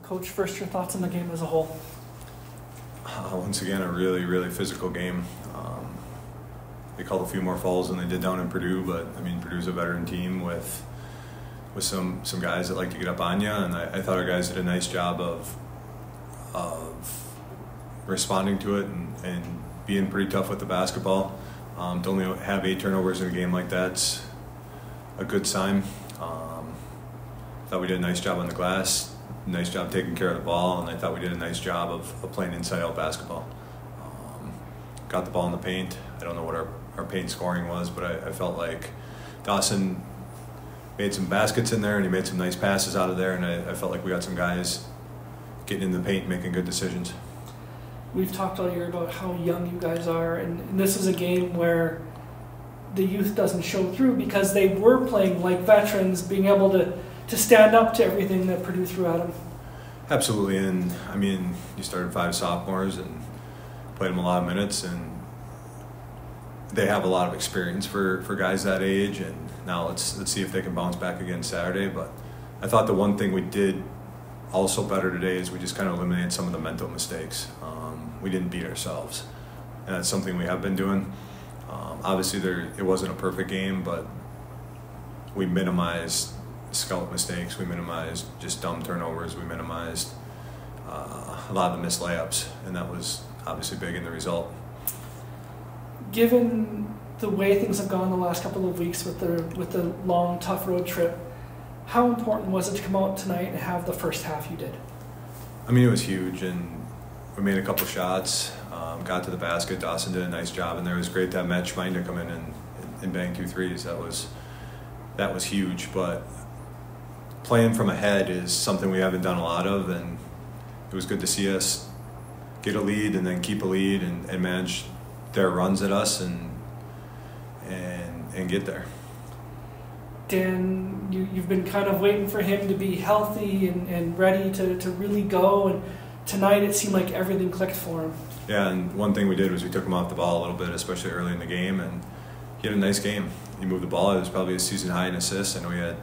Coach, first your thoughts on the game as a whole? Once again, a really, really physical game. They called a few more fouls than they did down in Purdue, but I mean, Purdue's a veteran team with some guys that like to get up on you, and I thought our guys did a nice job of responding to it and being pretty tough with the basketball. To only have 8 turnovers in a game like that's a good sign. Thought we did a nice job on the glass, nice job taking care of the ball, and I thought we did a nice job of playing inside-out basketball. Got the ball in the paint. I don't know what our paint scoring was, but I felt like Dawson made some baskets in there, and he made some nice passes out of there, and I felt like we got some guys getting in the paint, making good decisions. We've talked all year about how young you guys are, and this is a game where the youth doesn't show through because they were playing like veterans, being able to stand up to everything that Purdue threw at them. Absolutely, and I mean, you started 5 sophomores and played them a lot of minutes, and they have a lot of experience for guys that age, and now let's see if they can bounce back again Saturday. But I thought the one thing we did also better today is we just kind of eliminated some of the mental mistakes. We didn't beat ourselves, and that's something we have been doing. Obviously, it wasn't a perfect game, but we minimized scout mistakes, we minimized just dumb turnovers, we minimized a lot of the missed layups, and that was obviously big in the result. Given the way things have gone the last couple of weeks with the long, tough road trip, how important was it to come out tonight and have the first half you did? I mean, it was huge, and we made a couple shots, got to the basket. Dawson did a nice job, and it was great to have Matt Schmein come in and bang 2 threes. That was huge, but playing from ahead is something we haven't done a lot of, and it was good to see us get a lead and then keep a lead and manage their runs at us and get there. Dan, you've been kind of waiting for him to be healthy and ready to really go, and tonight it seemed like everything clicked for him. Yeah, and one thing we did was we took him off the ball a little bit, especially early in the game, and he had a nice game. He moved the ball. It was probably a season high in assists. I know he had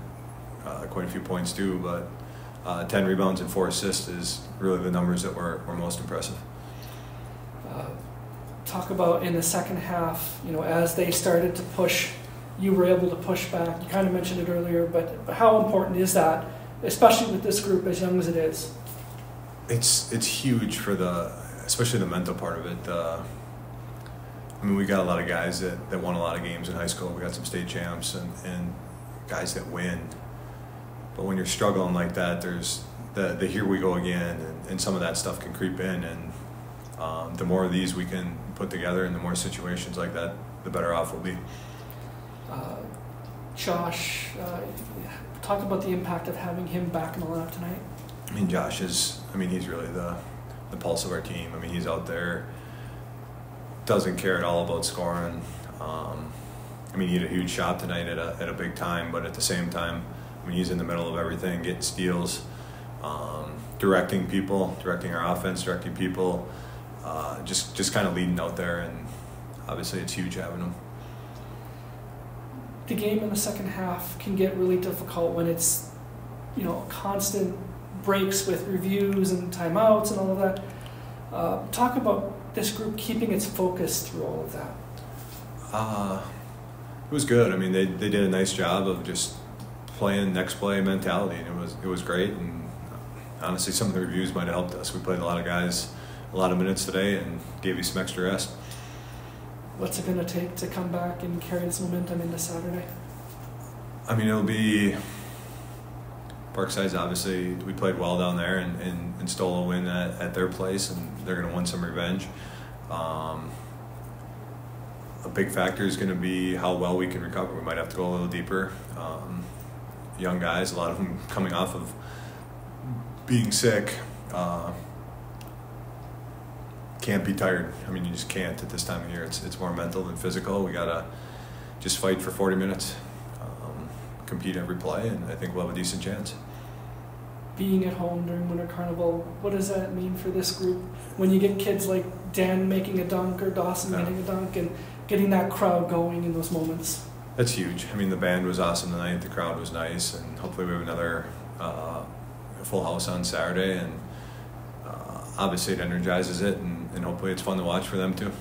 quite a few points too, but 10 rebounds and 4 assists is really the numbers that were most impressive. Talk about in the second half, as they started to push, you were able to push back. You kind of mentioned it earlier, but how important is that, especially with this group as young as it is? It's huge for especially the mental part of it. I mean, we got a lot of guys that won a lot of games in high school. We got some state champs and guys that win. But when you're struggling like that, there's the here we go again, and some of that stuff can creep in. And the more of these we can put together and the more situations like that, the better off we'll be. Josh, talk about the impact of having him back in the lineup tonight. I mean, Josh he's really the pulse of our team. I mean, he's out there, doesn't care at all about scoring. I mean, he had a huge shot tonight at a big time, but at the same time, I mean, he's in the middle of everything, getting steals, directing people, directing our offense, directing people, just kind of leading out there, and obviously it's huge having him. The game in the second half can get really difficult when it's, constant breaks with reviews and timeouts and all of that. Talk about this group keeping its focus through all of that. It was good. I mean, they did a nice job of just playing next play mentality, and it was great. And honestly, some of the reviews might have helped us. We played a lot of guys a lot of minutes today and gave you some extra rest. What's it going to take to come back and carry this momentum into Saturday? I mean, it'll be Parkside's obviously, we played well down there and stole a win at their place, and they're going to want some revenge. A big factor is going to be how well we can recover. We might have to go a little deeper. Young guys, a lot of them coming off of being sick, can't be tired. I mean, you just can't at this time of year. It's more mental than physical. We got to just fight for 40 minutes, compete every play, and I think we'll have a decent chance. Being at home during Winter Carnival, what does that mean for this group? When you get kids like Dan making a dunk or Dawson making a dunk and getting that crowd going in those moments? That's huge. I mean, the band was awesome tonight. The crowd was nice, and hopefully we have another a full house on Saturday, and obviously it energizes it, and hopefully it's fun to watch for them too.